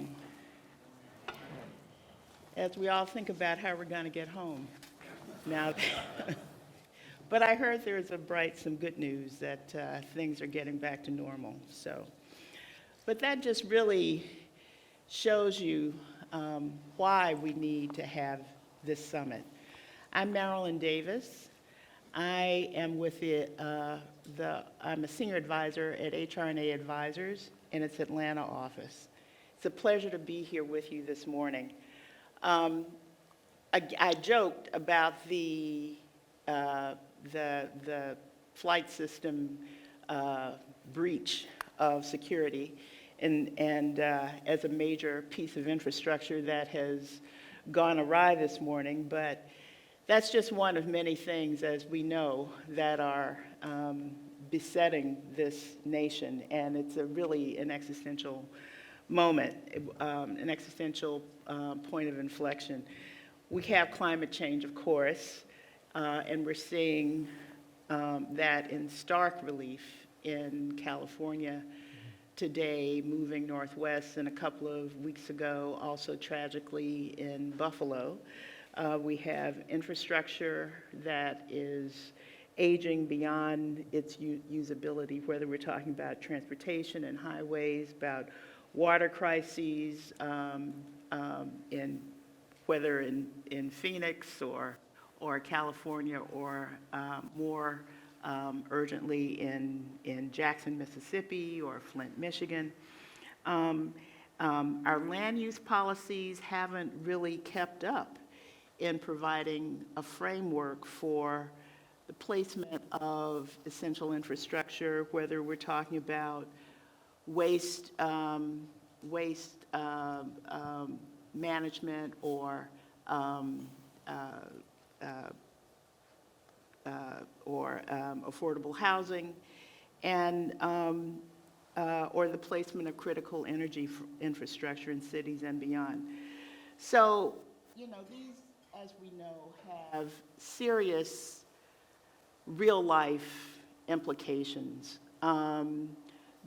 morning. As we all think about how we're going to get home now. But I heard there's some good news that things are getting back to normal. But that just really shows you why we need to have this summit. I'm Marilyn Davis. I am with I'm a senior advisor at HR&A Advisors in its Atlanta office. It's a pleasure to be here with you this morning. I joked about the flight system breach of security and as a major piece of infrastructure that has gone awry this morning, but that's just one of many things, as we know, that are besetting this nation, and it's really an existential moment, an existential point of inflection. We have climate change, of course, and we're seeing that in stark relief in California today, moving northwest, and a couple of weeks ago, also tragically in Buffalo. We have infrastructure that is aging beyond its usability, whether we're talking about transportation and highways, about water crises, whether in Phoenix or California, or more urgently in Jackson, Mississippi, or Flint, Michigan. Our land use policies haven't really kept up in providing a framework for the placement of essential infrastructure, whether we're talking about waste management or affordable housing, and or the placement of critical energy infrastructure in cities and beyond. So, these, as we know, have serious real-life implications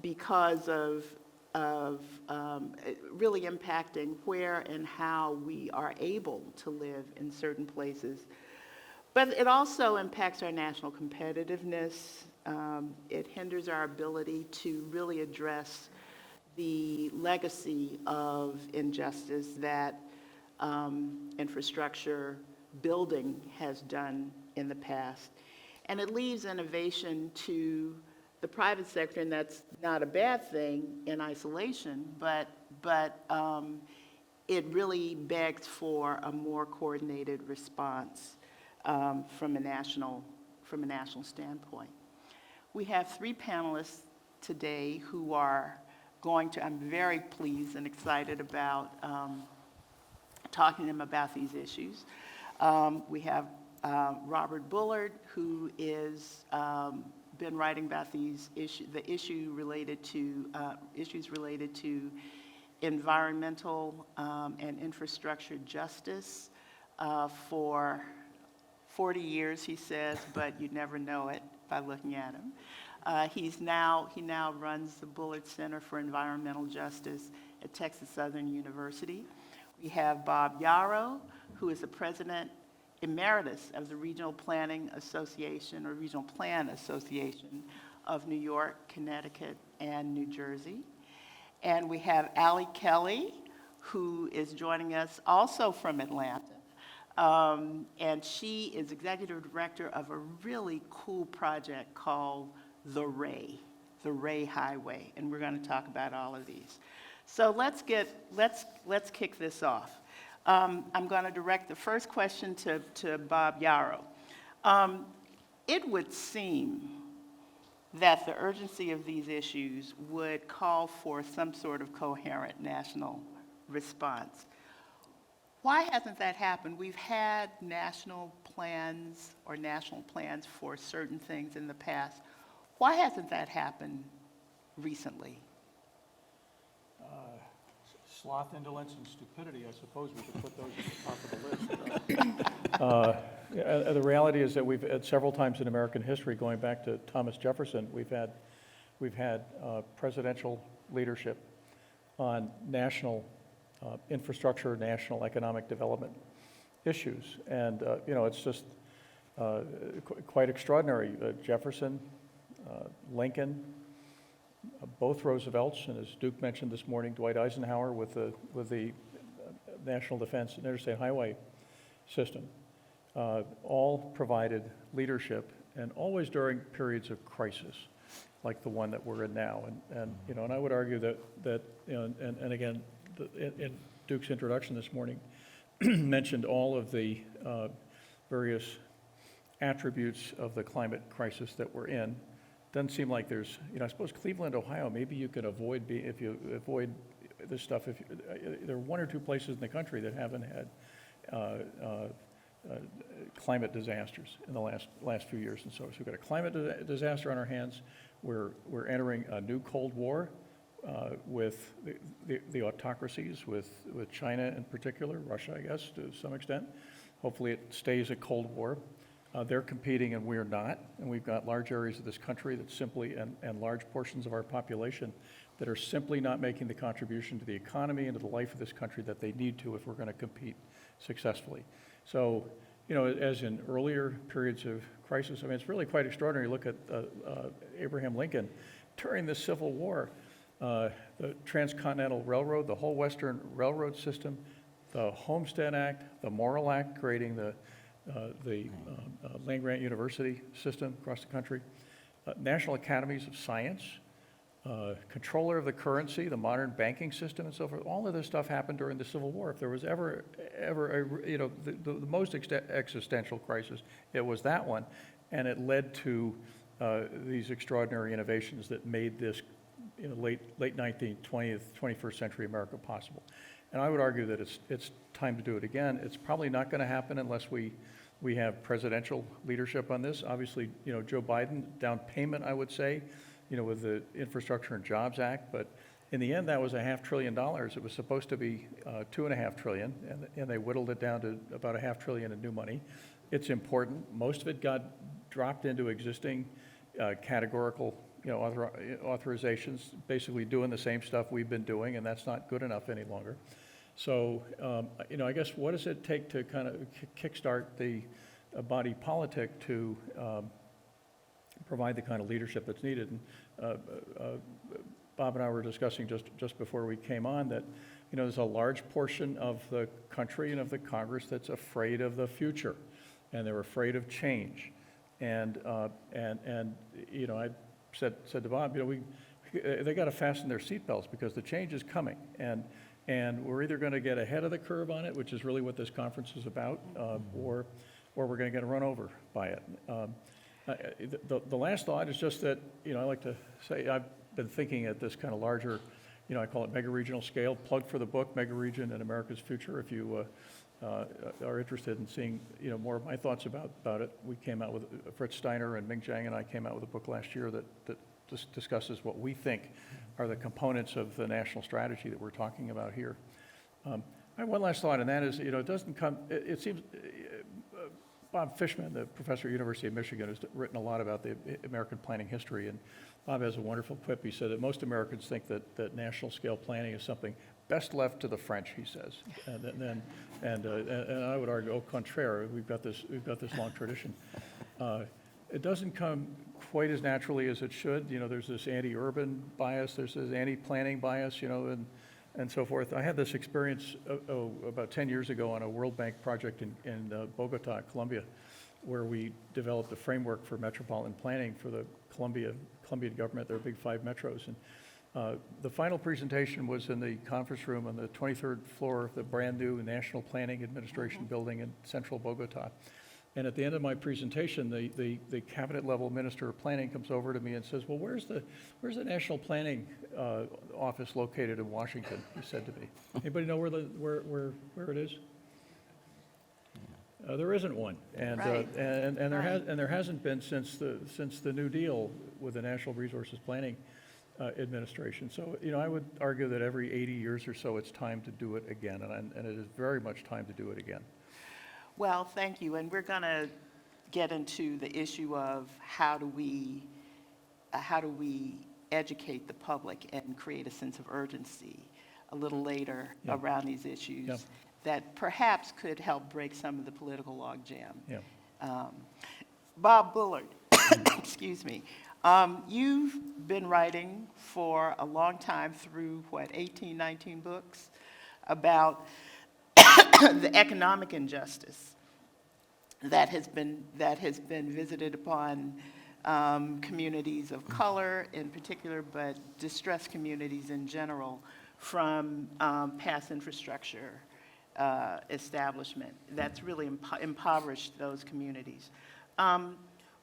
because of really impacting where and how we are able to live in certain places. But it also impacts our national competitiveness. It hinders our ability to really address the legacy of injustice that infrastructure building has done in the past. And it leaves innovation to the private sector, and that's not a bad thing in isolation, but it really begs for a more coordinated response from a national standpoint. We have three panelists today who are I'm very pleased and excited about talking to them about these issues. We have Robert Bullard, who is been writing about issues related to environmental and infrastructure justice for 40 years, he says, but you never know it by looking at him. He now runs the Bullard Center for Environmental Justice at Texas Southern University. We have Bob Yaro, who is the president emeritus of the Regional Planning Association, or Regional Plan Association of New York, Connecticut, and New Jersey. And we have Allie Kelly, who is joining us also from Atlanta. And she is executive director of a really cool project called the Ray Highway, and we're going to talk about all of these. So let's kick this off. I'm going to direct the first question to Bob Yaro. It would seem that the urgency of these issues would call for some sort of coherent national response. Why hasn't that happened? We've had national plans for certain things in the past. Why hasn't that happened recently? Sloth, indolence, and stupidity, I suppose we could put those at the top of the list. The reality is that we've had several times in American history, going back to Thomas Jefferson, we've had presidential leadership on national infrastructure, national economic development issues. And, it's just quite extraordinary. Jefferson, Lincoln, both Roosevelts, and as Duke mentioned this morning, Dwight Eisenhower with the National Defense and Interstate Highway System, all provided leadership, and always during periods of crisis, like the one that we're in now. And I would argue that and again, in Duke's introduction this morning, mentioned all of the various attributes of the climate crisis that we're in. Doesn't seem like there's, I suppose Cleveland, Ohio, maybe you could avoid, if you avoid this stuff, there are one or two places in the country that haven't had climate disasters in the last few years. And so we've got a climate disaster on our hands. We're entering a new Cold War with the autocracies, with China in particular, Russia, I guess, to some extent. Hopefully it stays a Cold War. They're competing and we're not. And we've got large areas of this country that simply, and large portions of our population that are simply not making the contribution to the economy and to the life of this country that they need to if we're going to compete successfully. So, as in earlier periods of crisis, it's really quite extraordinary. Look at Abraham Lincoln during the Civil War, the Transcontinental Railroad, the whole Western Railroad system, the Homestead Act, the Morrill Act, creating the land-grant university system across the country, national academies of science, controller of the currency, the modern banking system, and so forth. All of this stuff happened during the Civil War. If there was ever the most existential crisis, it was that one, and it led to these extraordinary innovations that made this late 19th, 20th, 21st century America possible. And I would argue that it's time to do it again. It's probably not going to happen unless we have presidential leadership on this. Obviously, Joe Biden, down payment, I would say, with the Infrastructure and Jobs Act, but in the end, that was $500 billion. It was supposed to be $2.5 trillion, and they whittled it down to about $500 billion in new money. It's important. Most of it got dropped into existing categorical, authorizations, basically doing the same stuff we've been doing, and that's not good enough any longer. So, I guess what does it take to kind of kickstart the body politic to provide the kind of leadership that's needed? And Bob and I were discussing just before we came on that, there's a large portion of the country and of the Congress that's afraid of the future, and they're afraid of change. And I said to Bob, they got to fasten their seatbelts because the change is coming, and we're either going to get ahead of the curve on it, which is really what this conference is about, or we're going to get run over by it. The last thought is just that, I like to say I've been thinking at this kind of larger, I call it Megaregional scale. Plug for the book, Megaregion and America's Future, if you are interested in seeing, more of my thoughts about it. We came out with, Fred Steiner and Ming Zhang and I came out with a book last year that discusses what we think are the components of the national strategy that we're talking about here. I have one last thought, and that is, it doesn't come, it seems, Bob Fishman, the professor at University of Michigan, has written a lot about the American planning history, and Bob has a wonderful quip. He said that most Americans think that national scale planning is something best left to the French, he says. And I would argue, au contraire, we've got this long tradition. It doesn't come quite as naturally as it should. There's this anti-urban bias, there's this anti-planning bias, and so forth. I had this experience about 10 years ago on a World Bank project in Bogota, Colombia, where we developed a framework for metropolitan planning for the Colombian government, their big 5 metros. And the final presentation was in the conference room on the 23rd floor of the brand new National Planning Administration building in central Bogota. And at the end of my presentation, the cabinet level minister of planning comes over to me and says, "Well, where's the National Planning office located in Washington?" He said to me. Anybody know where it is? There isn't one, and Right. and there hasn't been since the New Deal with the National Resources Planning Administration. So I would argue that every 80 years or so, it's time to do it again, and it is very much time to do it again. Well, thank you. And we're going to get into the issue of how do we educate the public and create a sense of urgency a little later Yeah. around these issues Yeah. that perhaps could help break some of the political logjam. Yeah. Bob Bullard, excuse me. You've been writing for a long time through, 18, 19 books about the economic injustice that has been visited upon communities of color in particular, but distressed communities in general from past infrastructure establishment that's really impoverished those communities.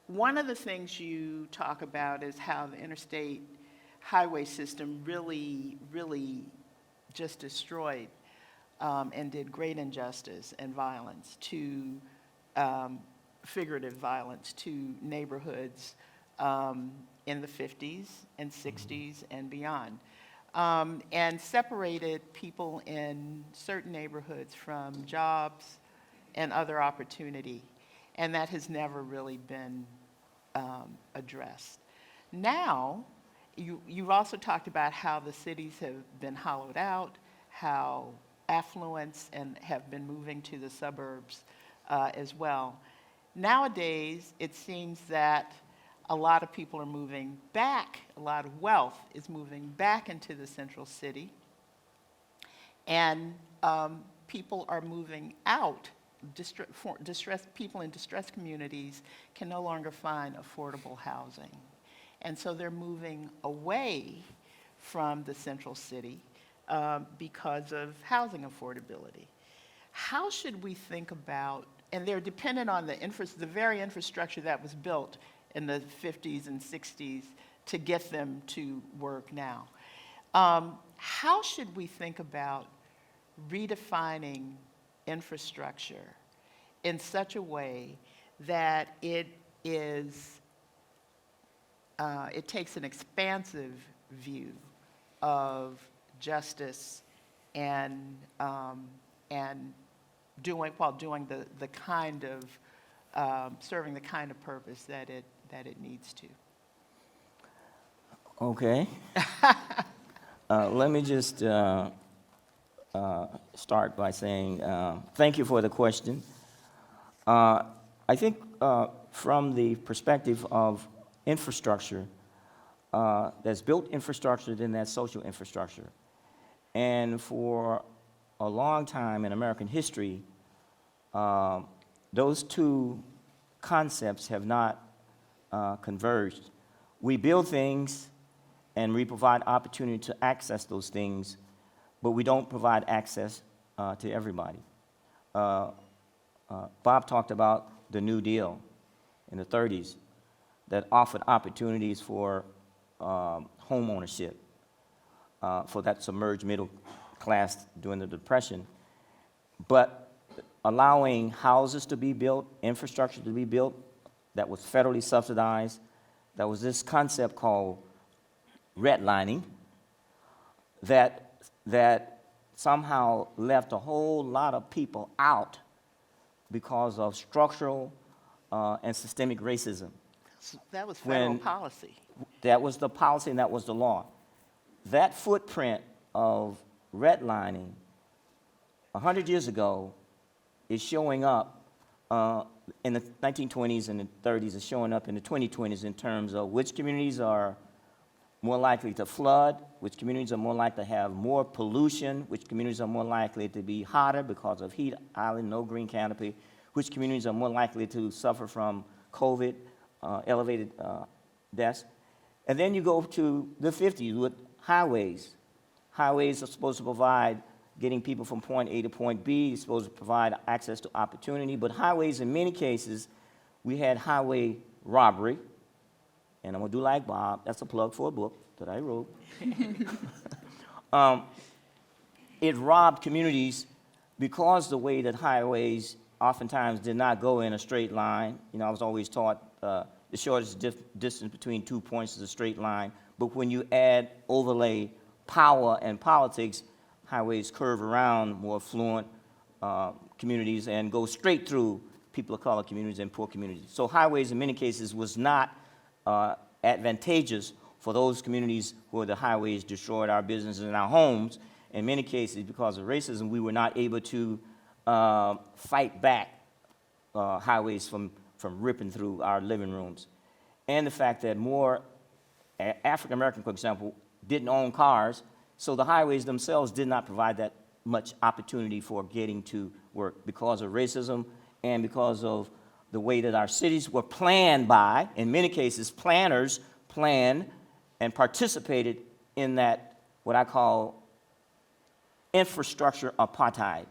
One of the things you talk about is how the interstate highway system really just destroyed and did great injustice and violence to figurative violence to neighborhoods in the 50s and 60s and beyond, and separated people in certain neighborhoods from jobs and other opportunity, and that has never really been addressed. Now, you've also talked about how the cities have been hollowed out, how affluence and have been moving to the suburbs as well. Nowadays, it seems that a lot of people are moving back, a lot of wealth is moving back into the central city, and people are moving out. Distressed people in distressed communities can no longer find affordable housing. And so they're moving away from the central city because of housing affordability. How should we think about, and they're dependent on the very infrastructure that was built in the 50s and 60s to get them to work now. How should we think about redefining infrastructure in such a way that it takes an expansive view of justice and doing the kind of serving the kind of purpose that it needs to? Okay. Let me just start by saying thank you for the question. I think from the perspective of infrastructure, there's built infrastructure, then there's social infrastructure. And for a long time in American history, those two concepts have not converged. We build things and we provide opportunity to access those things, but we don't provide access to everybody. Bob talked about the New Deal in the 30s that offered opportunities for home ownership for that submerged middle class during the Depression, but allowing houses to be built, infrastructure to be built that was federally subsidized. There was this concept called redlining that somehow left a whole lot of people out because of structural and systemic racism. That was federal When- policy. That was the policy and that was the law. That footprint of redlining 100 years ago is showing up in the 1920s and the 30s, is showing up in the 2020s in terms of which communities are more likely to flood, which communities are more likely to have more pollution, which communities are more likely to be hotter because of heat island, no green canopy, which communities are more likely to suffer from COVID, elevated deaths. And then you go to the 50s with highways. Highways are supposed to provide getting people from point A to point B, it's supposed to provide access to opportunity, but highways in many cases, we had highway robbery, and I'm gonna do like Bob, that's a plug for a book that I wrote. It robbed communities because the way that highways oftentimes did not go in a straight line. You know, I was always taught the shortest distance between 2 points is a straight line, but when you overlay power and politics, highways curve around more affluent communities and go straight through people of color communities and poor communities. So highways in many cases was not advantageous for those communities where the highways destroyed our businesses and our homes, in many cases, because of racism, we were not able to fight back highways from ripping through our living rooms. And the fact that more African American, for example, didn't own cars, so the highways themselves did not provide that much opportunity for getting to work because of racism and because of the way that our cities were planned by, in many cases, planners planned and participated in that, what I call infrastructure apartheid.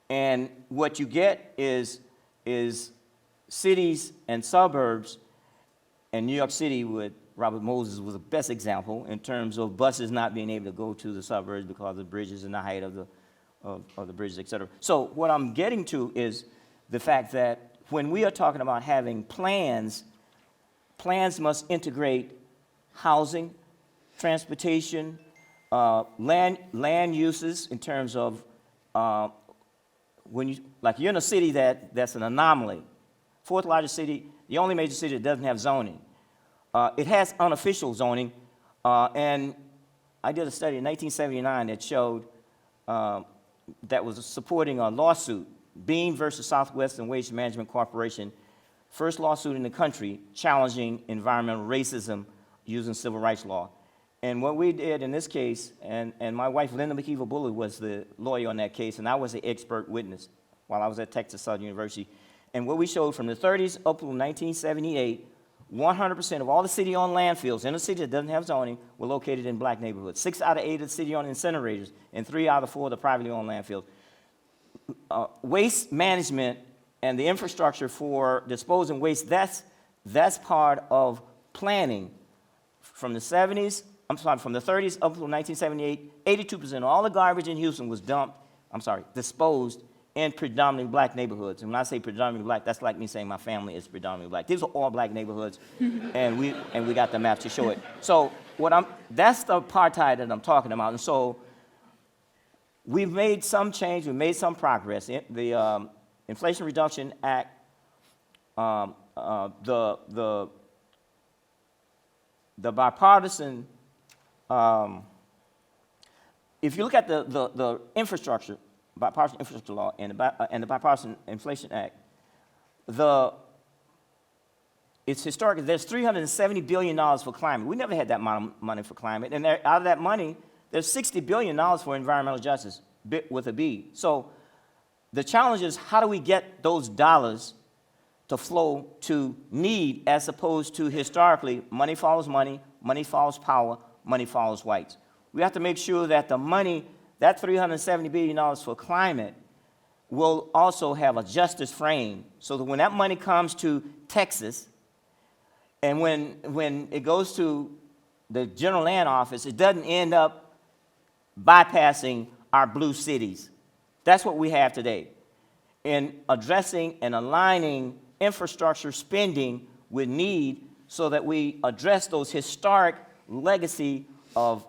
And what you get is cities and suburbs, and New York City with Robert Moses was the best example in terms of buses not being able to go to the suburbs because of the bridges and the height of the bridges, et cetera. So what I'm getting to is the fact that when we are talking about having plans, plans must integrate housing, transportation, land uses in terms of when you, like you're in a city that's an anomaly. Fourth largest city, the only major city that doesn't have zoning. It has unofficial zoning, and I did a study in 1979 that showed that was supporting a lawsuit, Beam versus Southwestern Waste Management Corporation, first lawsuit in the country challenging environmental racism using civil rights law. And what we did in this case, and my wife, Linda McKeever-Bullard, was the lawyer on that case, and I was the expert witness while I was at Texas Southern University. And what we showed from the 30s up to 1978, 100% of all the city-owned landfills in a city that doesn't have zoning were located in black neighborhoods. 6 out of 8 of the city-owned incinerators, and 3 out of 4 of the privately owned landfills. Waste management and the infrastructure for disposing waste, that's part of planning. From the 30s up until 1978, 82% of all the garbage in Houston was disposed in predominantly black neighborhoods. And when I say predominantly black, that's like me saying my family is predominantly black. These are all black neighborhoods, and we got the map to show it. So that's the apartheid that I'm talking about. And so we've made some change, we've made some progress. The Inflation Reduction Act, the bipartisan, if you look at the infrastructure, Bipartisan Infrastructure Law and the Bipartisan Inflation Act, it's historic. There's $370 billion for climate. We never had that amount of money for climate. And out of that money, there's $60 billion for environmental justice, with a B. So the challenge is, how do we get those dollars to flow to need as opposed to historically, money follows money, money follows power, money follows whites. We have to make sure that the money, that $370 billion for climate, will also have a justice frame so that when that money comes to Texas and when it goes to the general land office, it doesn't end up bypassing our blue cities. That's what we have today. In addressing and aligning infrastructure spending with need so that we address those historic legacy of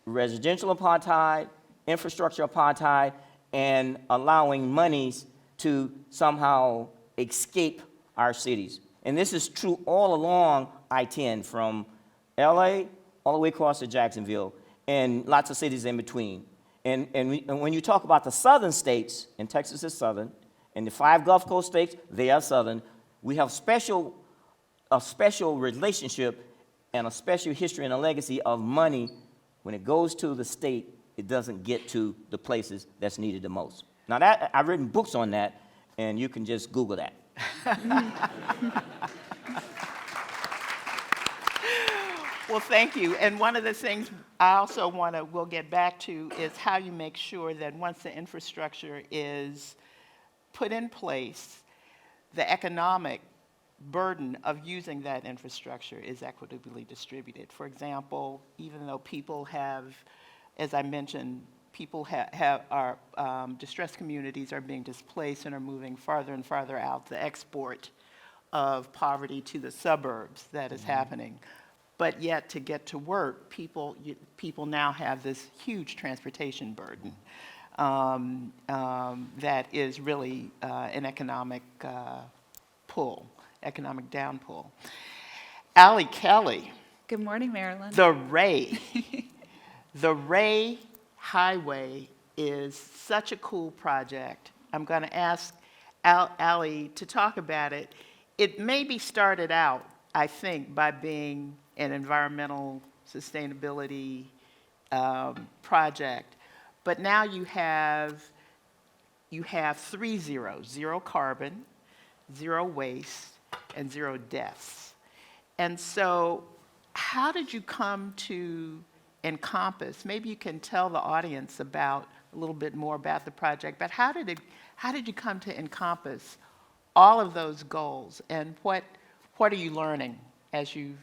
residential apartheid, infrastructure apartheid, and allowing monies to somehow escape our cities. And this is true all along I-10 from LA all the way across to Jacksonville and lots of cities in between. And when you talk about the southern states, and Texas is southern, and the 5 Gulf Coast states, they are southern, we have a special relationship and a special history and a legacy of money. When it goes to the state, it doesn't get to the places that's needed the most. Now, I've written books on that, and you can just Google that. Well, thank you. And one of the things I also we'll get back to is how you make sure that once the infrastructure is put in place, the economic burden of using that infrastructure is equitably distributed. For example, even though people have, as I mentioned, people are distressed communities are being displaced and are moving farther and farther out, the export of poverty to the suburbs that is happening. But yet, to get to work, people now have this huge transportation burden that is really an economic pull, economic down pull. Allie Kelly. Good morning, Marilyn. The Ray highway is such a cool project. I'm going to ask Ali to talk about it. It maybe started out, I think, by being an environmental sustainability project, but now you have 3 zeros: zero carbon, zero waste, and zero deaths. And so how did you come to encompass, maybe you can tell the audience about a little bit more about the project, but how did you come to encompass all of those goals, and what are you learning as you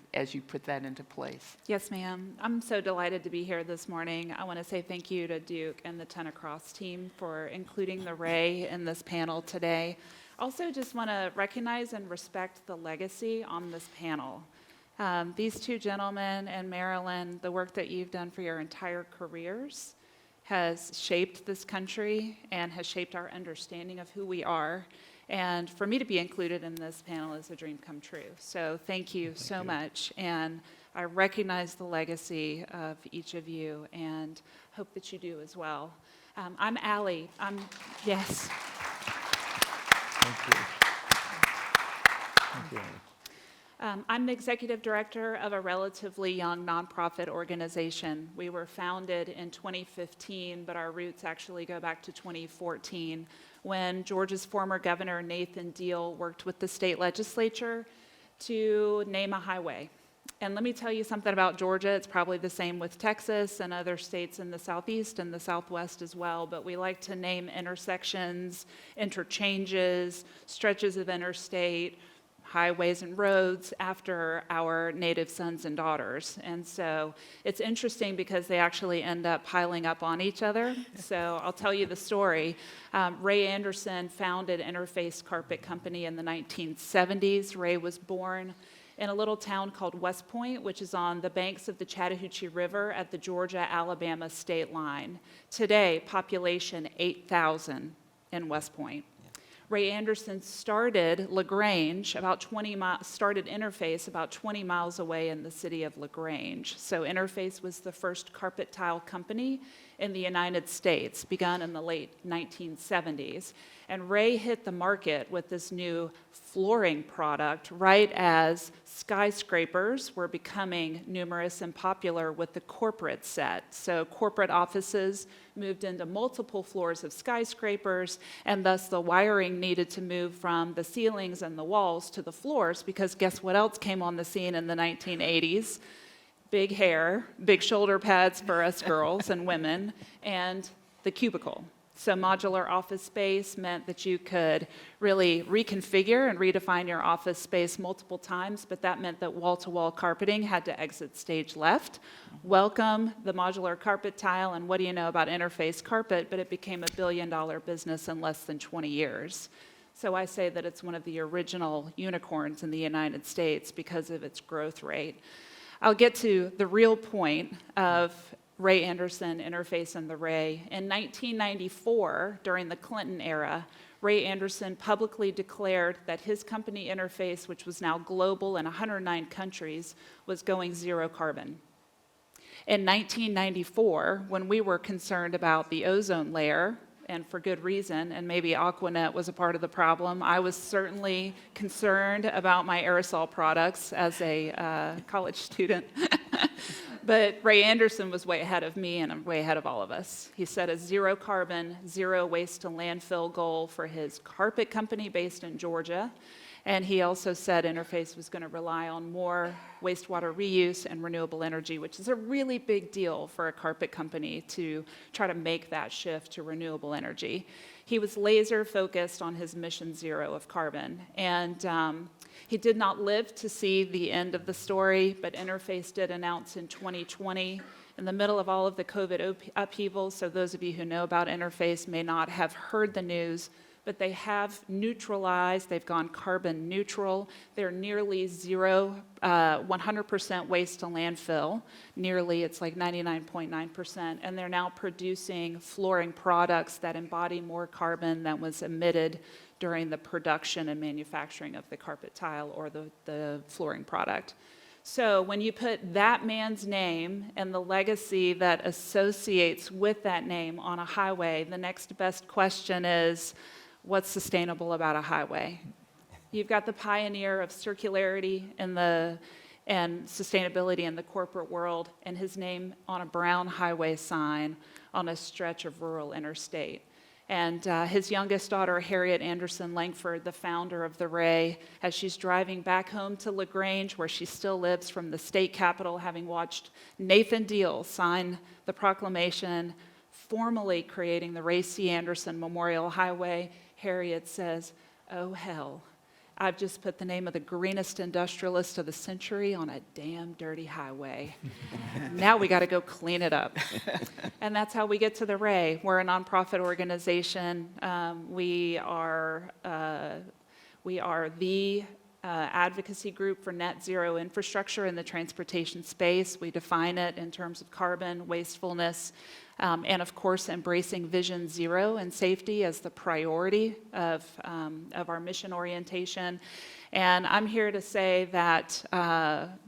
put that into place? Yes, ma'am. I'm so delighted to be here this morning. I want to say thank you to Duke and the 10 Across team for including the Ray in this panel today. Also, just want to recognize and respect the legacy on this panel. These two gentlemen and Marilyn, the work that you've done for your entire careers has shaped this country and has shaped our understanding of who we are. And for me to be included in this panel is a dream come true. So thank you so much. And I recognize the legacy of each of you and hope that you do as well. I'm Allie. Yes. Thank you. Thank you. I'm the executive director of a relatively young nonprofit organization. We were founded in 2015, but our roots actually go back to 2014, when Georgia's former governor, Nathan Deal, worked with the state legislature to name a highway. And let me tell you something about Georgia. It's probably the same with Texas and other states in the southeast and the southwest as well, but we like to name intersections, interchanges, stretches of interstate, highways and roads after our native sons and daughters. And so it's interesting because they actually end up piling up on each other. So I'll tell you the story. Ray Anderson founded Interface Carpet Company in the 1970s. Ray was born in a little town called West Point, which is on the banks of the Chattahoochee River at the Georgia-Alabama state line. Today, population 8,000 in West Point. Ray Anderson started LaGrange started Interface about 20 miles away in the city of LaGrange. So Interface was the first carpet tile company in the United States, begun in the late 1970s. And Ray hit the market with this new flooring product right as skyscrapers were becoming numerous and popular with the corporate set. So corporate offices moved into multiple floors of skyscrapers, and thus the wiring needed to move from the ceilings and the walls to the floors, because guess what else came on the scene in the 1980s? Big hair, big shoulder pads for us girls and women, and the cubicle. So modular office space meant that you could really reconfigure and redefine your office space multiple times, but that meant that wall-to-wall carpeting had to exit stage left. Welcome the modular carpet tile, and what do you know about Interface carpet? But it became $1 billion business in less than 20 years. So I say that it's one of the original unicorns in the United States because of its growth rate. I'll get to the real point of Ray Anderson, Interface, and the Ray. In 1994, during the Clinton era, Ray Anderson publicly declared that his company Interface, which was now global in 109 countries, was going zero carbon. In 1994, when we were concerned about the ozone layer, and for good reason, and maybe Aquanet was a part of the problem, I was certainly concerned about my aerosol products as a college student. But Ray Anderson was way ahead of me and way ahead of all of us. He set a zero carbon, zero waste to landfill goal for his carpet company based in Georgia. And he also said Interface was going to rely on more wastewater reuse and renewable energy, which is a really big deal for a carpet company to try to make that shift to renewable energy. He was laser focused on his mission zero of carbon. And he did not live to see the end of the story, but Interface did announce in 2020, in the middle of all of the COVID upheaval, so those of you who know about Interface may not have heard the news, but they have neutralized, they've gone carbon neutral. They're nearly zero, 100% waste to landfill. Nearly, it's like 99.9%. And they're now producing flooring products that embody more carbon than was emitted during the production and manufacturing of the carpet tile or the flooring product. So when you put that man's name and the legacy that associates with that name on a highway, the next best question is, what's sustainable about a highway? You've got the pioneer of circularity and sustainability in the corporate world, and his name on a brown highway sign on a stretch of rural interstate. And his youngest daughter, Harriet Anderson Langford, the founder of the Ray, as she's driving back home to LaGrange, where she still lives, from the state capitol, having watched Nathan Deal sign the proclamation formally creating the Ray C. Anderson Memorial Highway, Harriet says, "Oh, hell. I've just put the name of the greenest industrialist of the century on a damn dirty highway. Now we got to go clean it up." And that's how we get to the Ray. We're a nonprofit organization. We are the advocacy group for net zero infrastructure in the transportation space. We define it in terms of carbon, wastefulness, and of course embracing Vision Zero and safety as the priority of our mission orientation. And I'm here to say that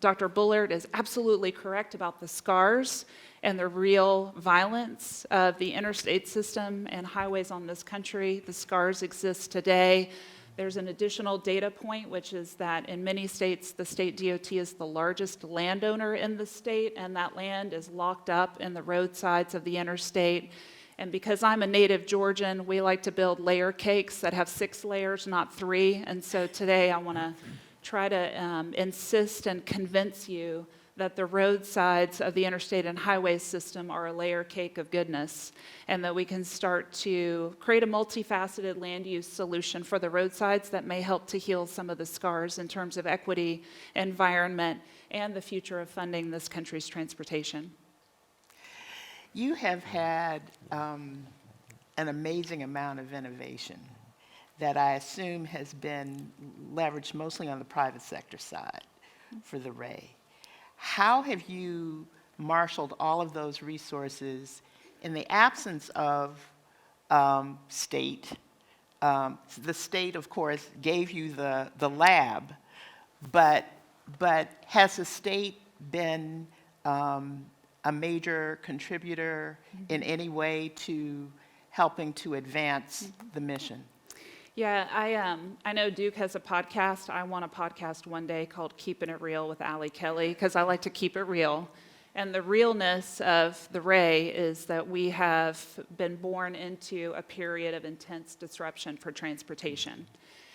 Dr. Bullard is absolutely correct about the scars and the real violence of the interstate system and highways on this country. The scars exist today. There's an additional data point, which is that in many states, the state DOT is the largest landowner in the state, and that land is locked up in the roadsides of the interstate. And because I'm a native Georgian, we like to build layer cakes that have 6 layers, not 3. And so today I want to try to insist and convince you that the roadsides of the interstate and highway system are a layer cake of goodness, and that we can start to create a multifaceted land use solution for the roadsides that may help to heal some of the scars in terms of equity, environment, and the future of funding this country's transportation. You have had an amazing amount of innovation that I assume has been leveraged mostly on the private sector side for the Ray. How have you marshaled all of those resources in the absence of state? The state, of course, gave you the lab, but has the state been a major contributor in any way to helping to advance the mission? Yeah, I know Duke has a podcast. I want a podcast one day called Keeping It Real with Allie Kelly, because I like to keep it real. And the realness of the Ray is that we have been born into a period of intense disruption for transportation.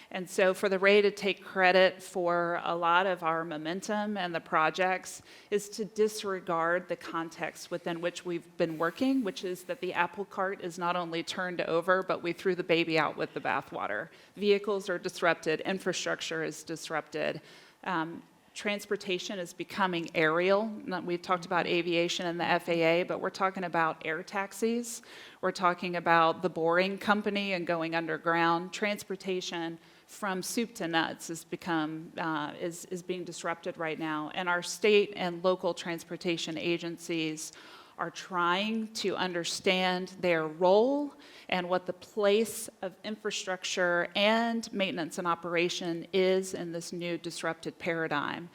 And so for the Ray to take credit for a lot of our momentum and the projects is to disregard the context within which we've been working, which is that the apple cart is not only turned over, but we threw the baby out with the bathwater. Vehicles are disrupted, infrastructure is disrupted. Transportation is becoming aerial. We've talked about aviation and the FAA, but we're talking about air taxis. We're talking about the Boring Company and going underground. Transportation from soup to nuts is being disrupted right now. And our state and local transportation agencies are trying to understand their role and what the place of infrastructure and maintenance and operation is in this new disrupted paradigm.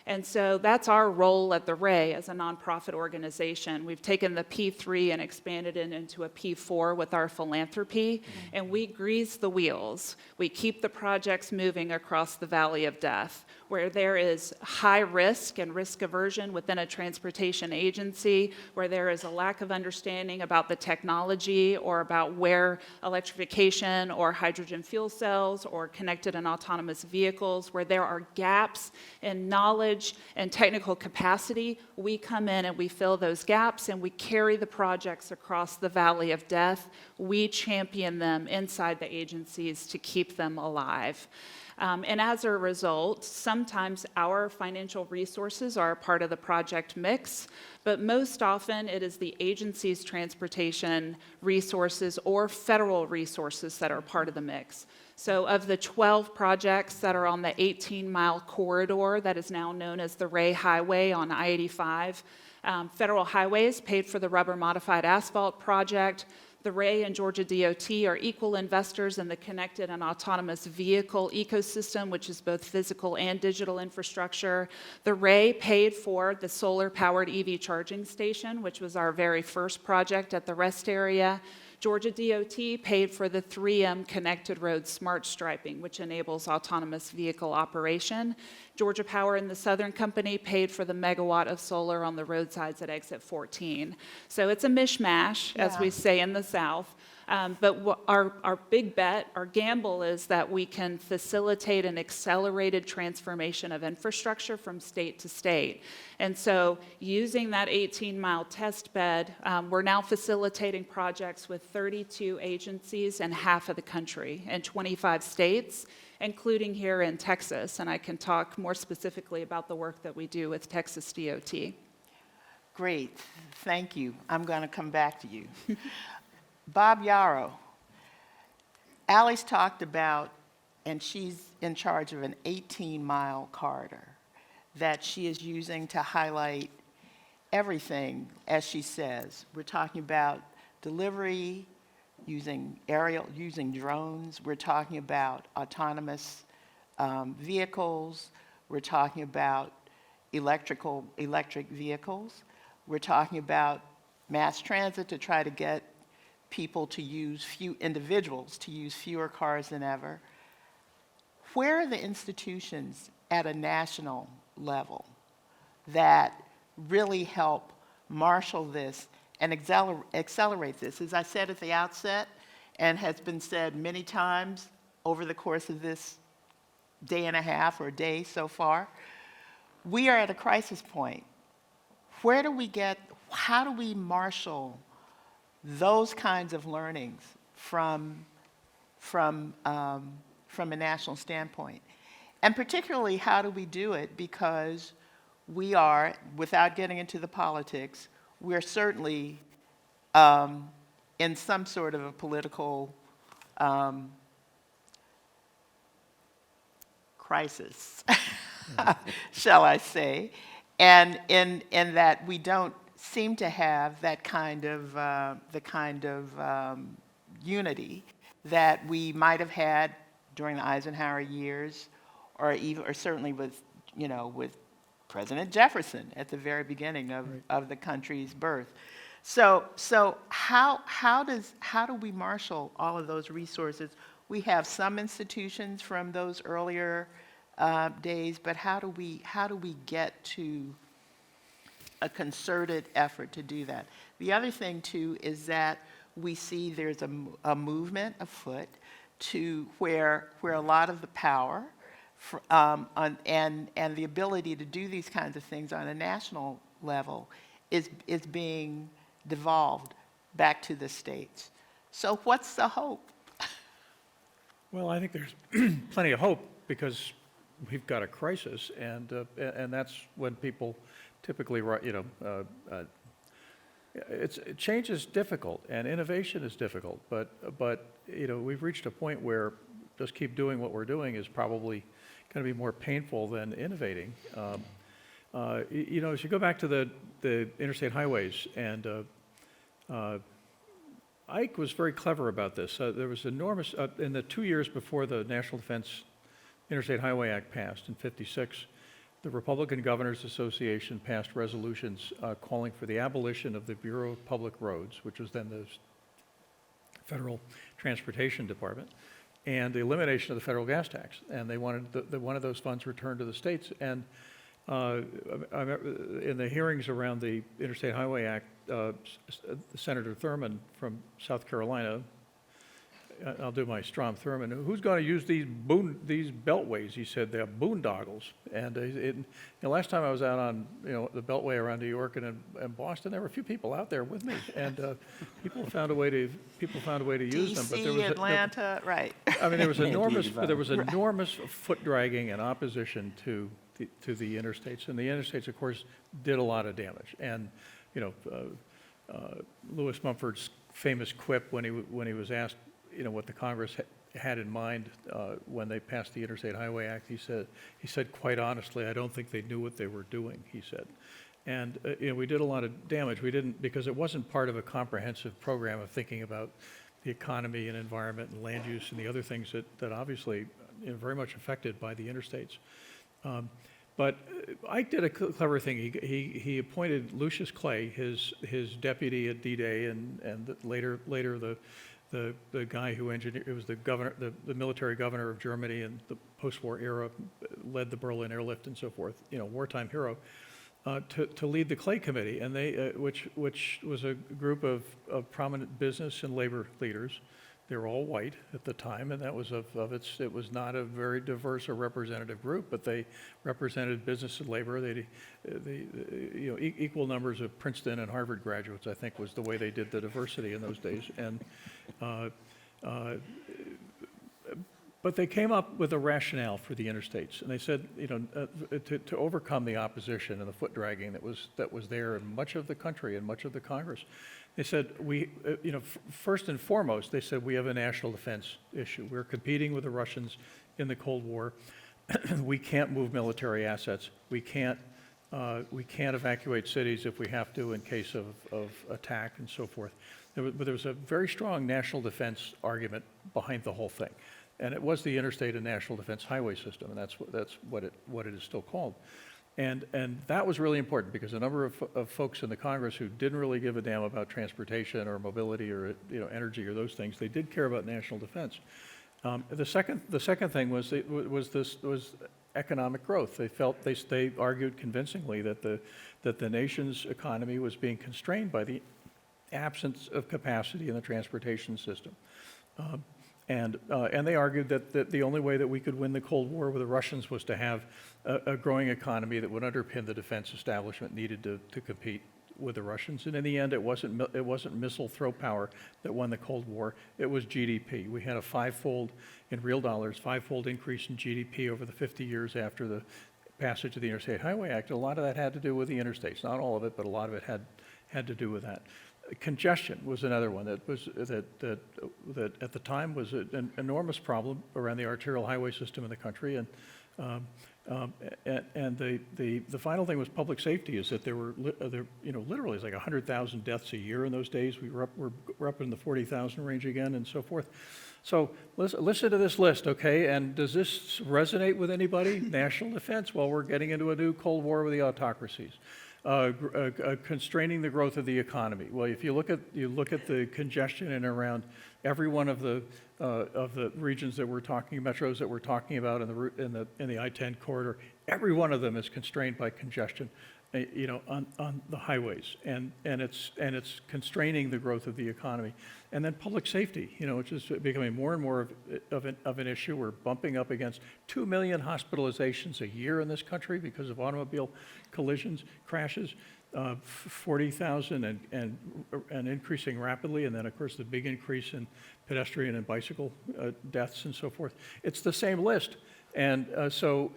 And so that's our role at the Ray as a nonprofit organization. We've taken the P3 and expanded it into a P4 with our philanthropy, and we grease the wheels. We keep the projects moving across the valley of death. Where there is high risk and risk aversion within a transportation agency, where there is a lack of understanding about the technology or about where electrification or hydrogen fuel cells or connected and autonomous vehicles, where there are gaps in knowledge and technical capacity, we come in and we fill those gaps and we carry the projects across the valley of death. We champion them inside the agencies to keep them alive. And as a result, sometimes our financial resources are a part of the project mix, but most often it is the agency's transportation resources or federal resources that are part of the mix. So of the 12 projects that are on the 18-mile corridor that is now known as the Ray Highway on I-85, Federal Highways paid for the rubber modified asphalt project. The RAE and Georgia DOT are equal investors in the connected and autonomous vehicle ecosystem, which is both physical and digital infrastructure. The RAE paid for the solar-powered EV charging station, which was our very first project at the rest area. Georgia DOT paid for the 3M Connected Road Smart Striping, which enables autonomous vehicle operation. Georgia Power and the Southern Company paid for the megawatt of solar on the roadsides at exit 14. So it's a mishmash, as we say in the South. But our big bet, our gamble is that we can facilitate an accelerated transformation of infrastructure from state to state. And so using that 18-mile test bed, we're now facilitating projects with 32 agencies in half of the country in 25 states, including here in Texas. And I can talk more specifically about the work that we do with Texas DOT. Great, thank you. I'm going to come back to you. Bob Yaro, Allie's talked about, and she's in charge of an 18-mile corridor that she is using to highlight everything, as she says. We're talking about delivery, using drones. We're talking about autonomous vehicles. We're talking about electric vehicles. We're talking about mass transit to try to get people to use individuals to use fewer cars than ever. Where are the institutions at a national level that really help marshal this and accelerate this? As I said at the outset, and has been said many times over the course of this day and a half or day so far, we are at a crisis point. How do we marshal those kinds of learnings from a national standpoint? And particularly, how do we do it? Because we are, without getting into the politics, we're certainly in some sort of a political crisis, shall I say, and in that we don't seem to have that kind of unity that we might have had during the Eisenhower years, or certainly with President Jefferson at the very beginning of the country's birth. So how do we marshal all of those resources? We have some institutions from those earlier days, but how do we get to a concerted effort to do that? The other thing too is that we see there's a movement afoot to where a lot of the power and the ability to do these kinds of things on a national level is being devolved back to the states. So what's the hope? Well, I think there's plenty of hope because we've got a crisis, and that's when people typically, change is difficult and innovation is difficult, but we've reached a point where just keep doing what we're doing is probably going to be more painful than innovating. As you go back to the interstate highways, and Ike was very clever about this. There was enormous, in the 2 years before the National Defense Interstate Highway Act passed in '56, the Republican Governors Association passed resolutions calling for the abolition of the Bureau of Public Roads, which was then the Federal Transportation Department, and the elimination of the federal gas tax. And they wanted one of those funds returned to the states. And I remember in the hearings around the Interstate Highway Act, Senator Thurmond from South Carolina, I'll do my Strom Thurmond, who's going to use these beltways? He said they're boondoggles. And last time I was out on the beltway around New York and Boston, there were a few people out there with me, and people found a way to use them. But there was Atlanta, right? I mean, there was enormous foot dragging and opposition to the interstates, and the interstates, of course, did a lot of damage. And Lewis Mumford's famous quip when he was asked what the Congress had in mind when they passed the Interstate Highway Act, he said quite honestly, I don't think they knew what they were doing, he said. And we did a lot of damage. We didn't, because it wasn't part of a comprehensive program of thinking about the economy and environment and land use and the other things that obviously are very much affected by the interstates. But Ike did a clever thing. He appointed Lucius Clay, his deputy at D-Day, and later the guy who engineered, it was the governor, the military governor of Germany in the post-war era, led the Berlin airlift and so forth, wartime hero, to lead the Clay Committee, and they, which was a group of prominent business and labor leaders. They were all white at the time, and that was it was not a very diverse or representative group, but they represented business and labor. Equal numbers of Princeton and Harvard graduates, I think, was the way they did the diversity in those days. And but they came up with a rationale for the interstates, and they said, to overcome the opposition and the foot dragging that was there in much of the country and much of the Congress. They said, first and foremost, they said, we have a national defense issue. We're competing with the Russians in the Cold War. We can't move military assets. We can't evacuate cities if we have to in case of attack and so forth. But there was a very strong national defense argument behind the whole thing. And it was the Interstate and National Defense Highway System, and that's what it is still called. And that was really important because a number of folks in the Congress who didn't really give a damn about transportation or mobility or energy or those things, they did care about national defense. The second thing was economic growth. They argued convincingly that the nation's economy was being constrained by the absence of capacity in the transportation system. And they argued that the only way that we could win the Cold War with the Russians was to have a growing economy that would underpin the defense establishment needed to compete with the Russians. And in the end, it wasn't missile throw power that won the Cold War. It was GDP. We had a five-fold increase in GDP over the 50 years after the passage of the Interstate Highway Act. A lot of that had to do with the interstates. Not all of it, but a lot of it had to do with that. Congestion was another one that at the time was an enormous problem around the arterial highway system in the country, and the final thing was public safety. Is that there were literally it's like 100,000 deaths a year in those days. We're up in the 40,000 range again, and so forth. So listen to this list, okay? And does this resonate with anybody? National defense. Well, we're getting into a new Cold War with the autocracies. Constraining the growth of the economy. Well, if you look at the congestion in around every one of the regions that we're talking, metros that we're talking about in the I-10 corridor, every one of them is constrained by congestion, on the highways, and it's constraining the growth of the economy. And then public safety, which is becoming more and more of an issue. We're bumping up against 2 million hospitalizations a year in this country because of automobile collisions, crashes, 40,000 and increasing rapidly. And then, of course, the big increase in pedestrian and bicycle deaths and so forth. It's the same list. And so,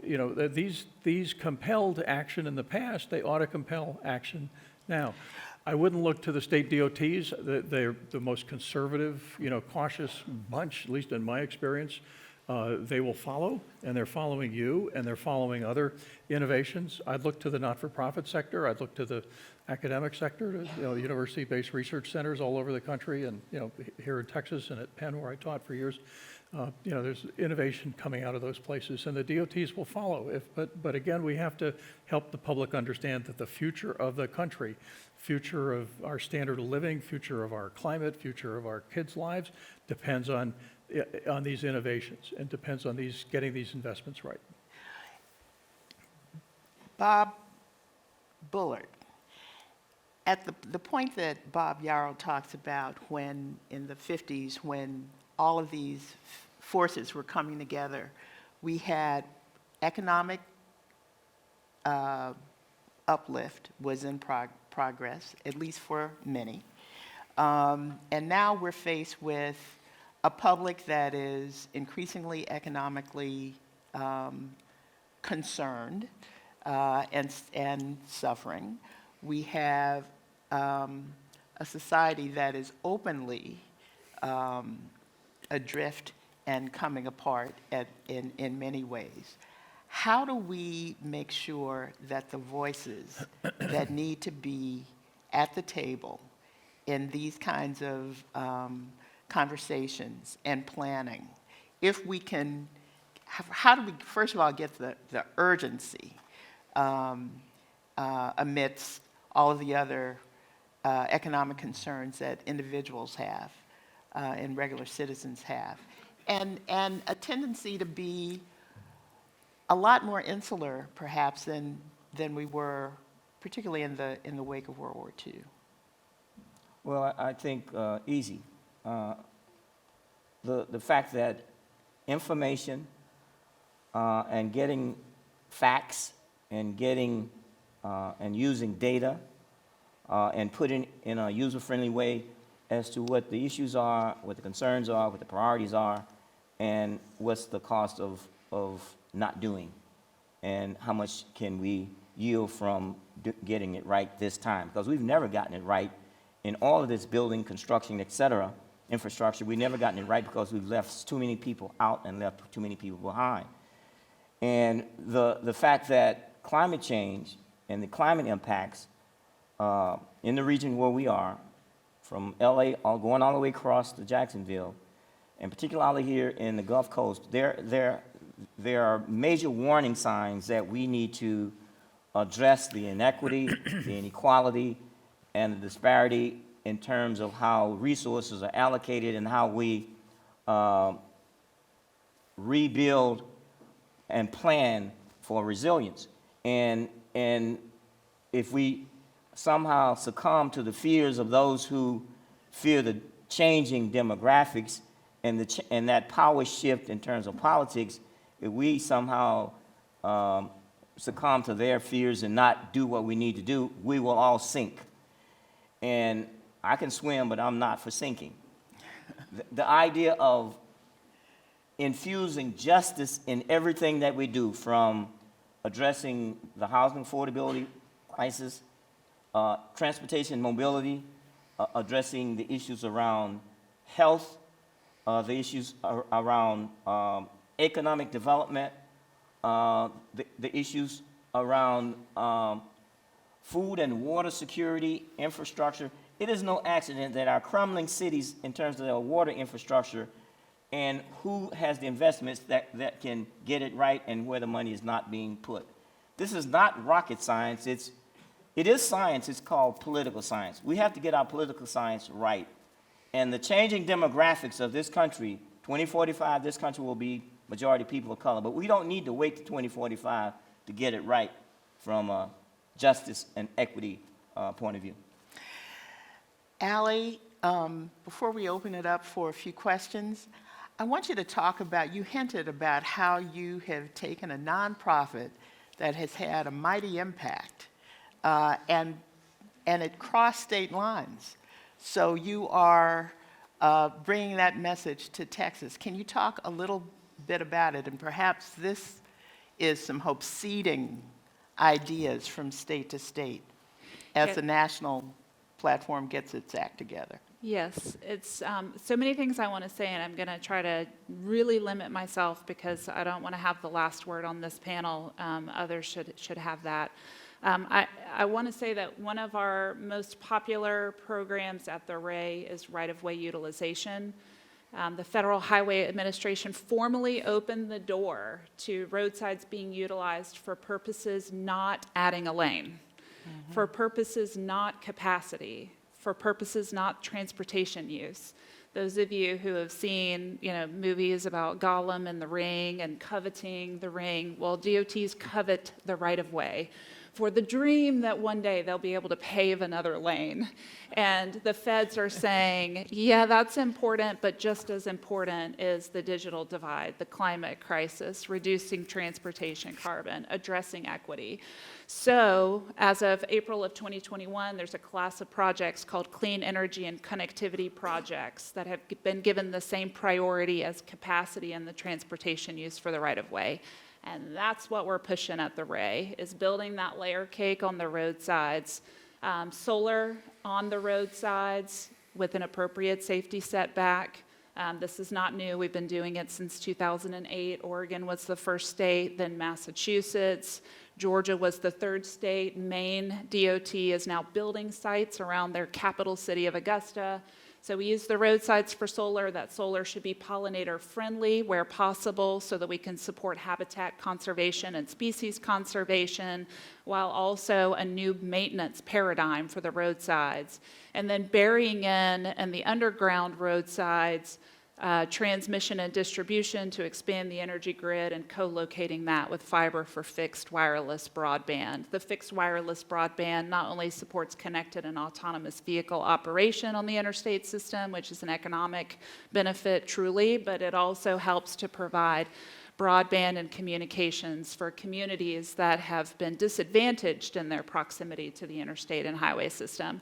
these compelled action in the past, they ought to compel action now. I wouldn't look to the state DOTs. They're the most conservative, cautious bunch, at least in my experience. They will follow, and they're following you, and they're following other innovations. I'd look to the not-for-profit sector. I'd look to the academic sector, university-based research centers all over the country, and here in Texas and at Penn, where I taught for years. There's innovation coming out of those places, and the DOTs will follow. But again, we have to help the public understand that the future of the country, future of our standard of living, future of our climate, future of our kids' lives, depends on these innovations and depends on getting these investments right. Bob Bullard, at the point that Bob Yaro talks about when in the 50s, when all of these forces were coming together, we had economic uplift was in progress, at least for many. And now we're faced with a public that is increasingly economically concerned and suffering. We have a society that is openly adrift and coming apart in many ways. how do we make sure that the voices that need to be at the table in these kinds of conversations and planning, if we can, how do we, first of all, get the urgency amidst all of the other economic concerns that individuals have and regular citizens have, and a tendency to be a lot more insular, perhaps, than we were, particularly in the wake of World War II? Well, I think easy. The fact that information and getting facts and getting and using data and putting in a user-friendly way as to what the issues are, what the concerns are, what the priorities are, and what's the cost of not doing, and how much can we yield from getting it right this time. Because we've never gotten it right in all of this building, construction, et cetera, infrastructure. We've never gotten it right because we've left too many people out and left too many people behind. And the fact that climate change and the climate impacts in the region where we are, from LA going all the way across to Jacksonville, and particularly here in the Gulf Coast, there are major warning signs that we need to address the inequity, the inequality, and the disparity in terms of how resources are allocated and how we rebuild and plan for resilience. And if we somehow succumb to the fears of those who fear the changing demographics and that power shift in terms of politics, if we somehow succumb to their fears and not do what we need to do, we will all sink. And I can swim, but I'm not for sinking. The idea of infusing justice in everything that we do, from addressing the housing affordability crisis, transportation mobility, addressing the issues around health, the issues around economic development, the issues around food and water security, infrastructure. It is no accident that our crumbling cities, in terms of their water infrastructure, and who has the investments that can get it right and where the money is not being put. This is not rocket science. It is science. It's called political science. We have to get our political science right. And the changing demographics of this country, 2045, this country will be majority people of color. But we don't need to wait to 2045 to get it right from a justice and equity point of view. Allie, before we open it up for a few questions, I want you to talk about, you hinted about how you have taken a nonprofit that has had a mighty impact, and it crossed state lines. So you are bringing that message to Texas. Can you talk a little bit about it? And perhaps this is some hope, seeding ideas from state to state as the national platform gets its act together. Yes, it's so many things I want to say, and I'm going to try to really limit myself because I don't want to have the last word on this panel. Others should have that. I want to say that one of our most popular programs at the Ray is right-of-way utilization. The Federal Highway Administration formally opened the door to roadsides being utilized for purposes not adding a lane, for purposes not capacity, for purposes not transportation use. Those of you who have seen, movies about Gollum and the ring and coveting the ring, well, DOTs covet the right-of-way for the dream that one day they'll be able to pave another lane. And the feds are saying, yeah, that's important, but just as important is the digital divide, the climate crisis, reducing transportation carbon, addressing equity. So as of April of 2021, there's a class of projects called clean energy and connectivity projects that have been given the same priority as capacity and the transportation use for the right-of-way. And that's what we're pushing at the Ray, is building that layer cake on the roadsides, solar on the roadsides with an appropriate safety setback, This is not new. We've been doing it since 2008. Oregon was the first state, then Massachusetts. Georgia was the third state. Maine DOT is now building sites around their capital city of Augusta. So we use the roadsides for solar. That solar should be pollinator friendly where possible so that we can support habitat conservation and species conservation, while also a new maintenance paradigm for the roadsides. And then burying in the underground roadsides, transmission and distribution to expand the energy grid, and co-locating that with fiber for fixed wireless broadband. The fixed wireless broadband not only supports connected and autonomous vehicle operation on the interstate system, which is an economic benefit truly, but it also helps to provide broadband and communications for communities that have been disadvantaged in their proximity to the interstate and highway system.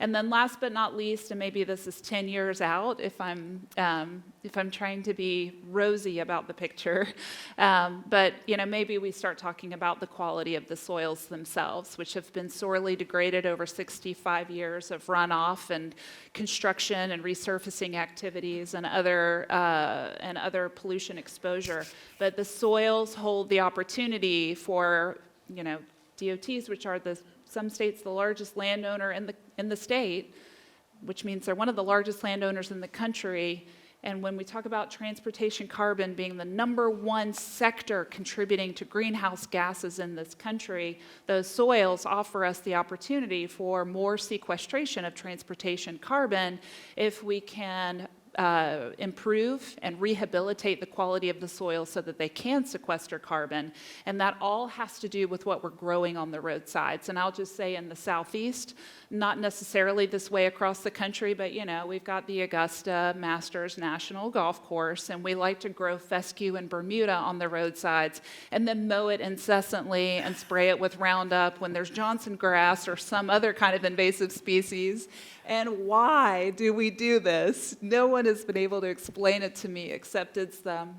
And then last but not least, and maybe this is 10 years out if I'm trying to be rosy about the picture, but maybe we start talking about the quality of the soils themselves, which have been sorely degraded over 65 years of runoff and construction and resurfacing activities and other pollution exposure. But the soils hold the opportunity for, DOTs, which are some states the largest landowner in the state, which means they're one of the largest landowners in the country. And when we talk about transportation carbon being the #1 sector contributing to greenhouse gases in this country, those soils offer us the opportunity for more sequestration of transportation carbon if we can improve and rehabilitate the quality of the soil so that they can sequester carbon. And that all has to do with what we're growing on the roadsides. And I'll just say in the Southeast, not necessarily this way across the country, but we've got the Augusta Masters National Golf Course, and we like to grow fescue and Bermuda on the roadsides and then mow it incessantly and spray it with Roundup when there's Johnson grass or some other kind of invasive species. And why do we do this? No one has been able to explain it to me, except it's the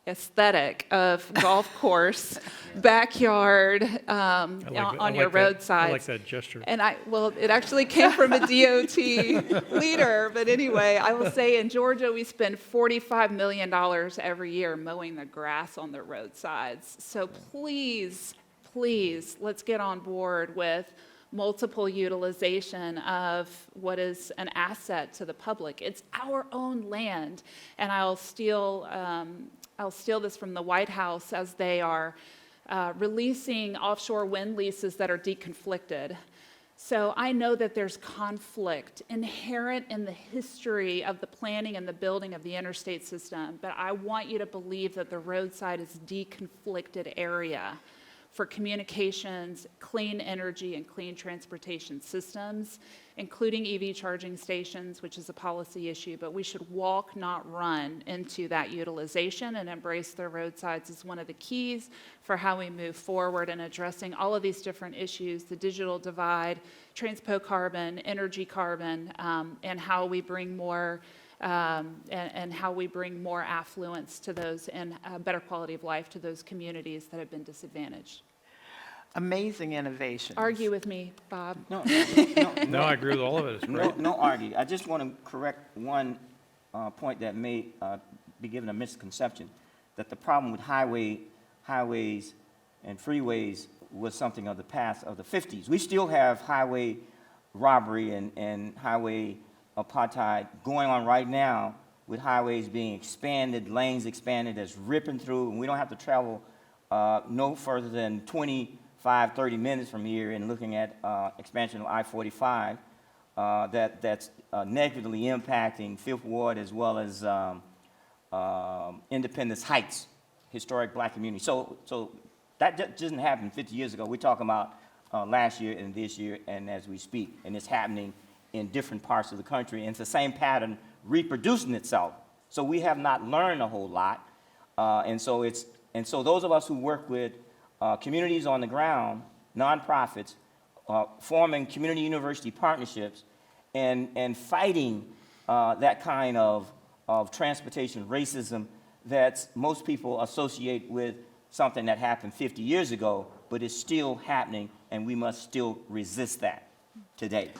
aesthetic of golf course, backyard, on your roadsides. I like that gesture. And it actually came from a DOT leader, but anyway, I will say in Georgia we spend $45 million every year mowing the grass on the roadsides. So please, let's get on board with multiple utilization of what is an asset to the public. It's our own land, and I'll steal this from the White House as they are releasing offshore wind leases that are deconflicted. So I know that there's conflict inherent in the history of the planning and the building of the interstate system, but I want you to believe that the roadside is a deconflicted area for communications, clean energy, and clean transportation systems, including EV charging stations, which is a policy issue, but we should walk, not run, into that utilization and embrace the roadsides as one of the keys for how we move forward in addressing all of these different issues, the digital divide, transpo carbon, energy carbon, and how we bring more affluence to those and a better quality of life to those communities that have been disadvantaged. Amazing innovation. Argue with me, Bob. No, No, I agree with all of it. It's great. no argue. I just want to correct one point that may be given a misconception, that the problem with highways and freeways was something of the past of the 50s. We still have highway robbery and highway apartheid going on right now, with highways being expanded, lanes expanded, that's ripping through, and we don't have to travel no further than 25-30 minutes from here and looking at expansion of I-45 that's negatively impacting Fifth Ward as well as Independence Heights, historic black community. So that didn't happen 50 years ago. We're talking about last year and this year and as we speak, and it's happening in different parts of the country, and it's the same pattern reproducing itself. So we have not learned a whole lot, and so those of us who work with communities on the ground, nonprofits, forming community university partnerships, and fighting that kind of transportation racism that most people associate with something that happened 50 years ago, but is still happening, and we must still resist that today.